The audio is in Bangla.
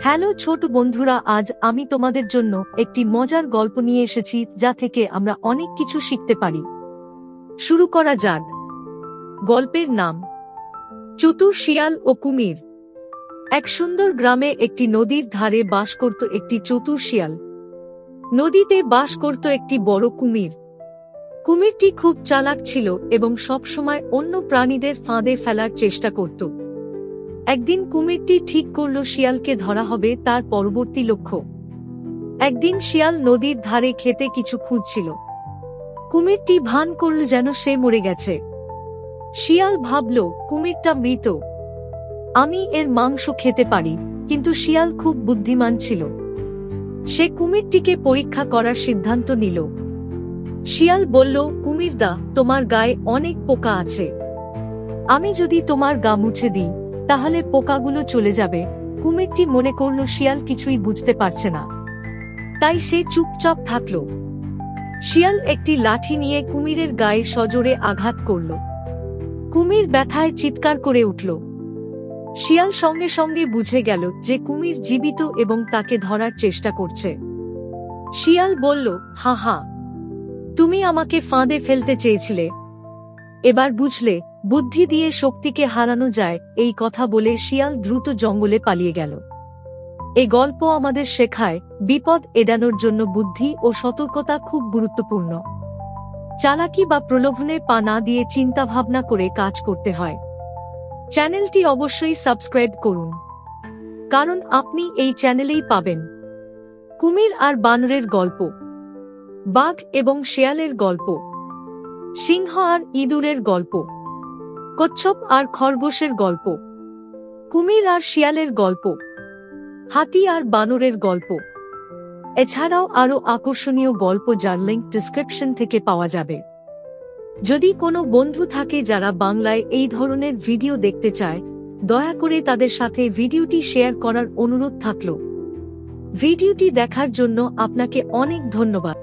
হ্যালো ছোট বন্ধুরা, আজ আমি তোমাদের জন্য একটি মজার গল্প নিয়ে এসেছি যা থেকে আমরা অনেক কিছু শিখতে পারি। শুরু করা যাক। গল্পের নাম চতুর শিয়াল ও কুমির। এক সুন্দর গ্রামে একটি নদীর ধারে বাস করত একটি চতুর শিয়াল। নদীতে বাস করত একটি বড় কুমির। কুমিরটি খুব চালাক ছিল এবং সবসময় অন্য প্রাণীদের ফাঁদে ফেলার চেষ্টা করত। একদিন কুমিরটি ঠিক করল শিয়ালকে ধরা হবে তার পরবর্তী লক্ষ্য। একদিন শিয়াল নদীর ধারে খেতে কিছু খুঁজছিল। কুমিরটি ভান করল যেন সে মরে গেছে। শিয়াল ভাবল, কুমিরটা মৃত, আমি এর মাংস খেতে পারি। কিন্তু শিয়াল খুব বুদ্ধিমান ছিল। সে কুমিরটিকে পরীক্ষা করার সিদ্ধান্ত নিল। শিয়াল বলল, কুমিরদা, তোমার গায়ে অনেক পোকা আছে। আমি যদি তোমার গা মুছে দিই তাহলে পোকাগুলো চলে যাবে। কুমিরটি মনে করল শিয়াল কিছুই বুঝতে পারছে না, তাই সে চুপচাপ থাকল। শিয়াল একটি লাঠি নিয়ে কুমিরের গায়ে সজোরে আঘাত করল। কুমির ব্যথায় চিৎকার করে উঠল। শিয়াল সঙ্গে সঙ্গে বুঝে গেল যে কুমির জীবিত এবং তাকে ধরার চেষ্টা করছে। শিয়াল বলল, হা হা, তুমি আমাকে ফাঁদে ফেলতে চেয়েছিলে, এবার বুঝলে বুদ্ধি দিয়ে শক্তিকে হারানো যায়। এই কথা বলে শিয়াল দ্রুত জঙ্গলে পালিয়ে গেল। এই গল্প আমাদের শেখায়, বিপদ এড়ানোর জন্য বুদ্ধি ও সতর্কতা খুব গুরুত্বপূর্ণ। চালাকি বা প্রলোভনে পা না দিয়ে চিন্তাভাবনা করে কাজ করতে হয়। চ্যানেলটি অবশ্যই সাবস্ক্রাইব করুন, কারণ আপনি এই চ্যানেলেই পাবেন কুমির আর বানরের গল্প, বাঘ এবং শেয়ালের গল্প, সিংহ আর ইঁদুরের গল্প, কচ্ছপ আর খরগোশের গল্প, কুমির আর শিয়ালের গল্প, হাতি আর বানরের গল্প। এছাড়াও আরও আকর্ষণীয় গল্প যার লিংক ডেসক্রিপশন থেকে পাওয়া যাবে। যদি কোনো বন্ধু থাকে যারা বাংলায় এই ধরনের ভিডিও দেখতে চায়, দয়া করে তাদের সাথে ভিডিওটি শেয়ার করার অনুরোধ থাকলো। ভিডিওটি দেখার জন্য আপনাকে অনেক ধন্যবাদ।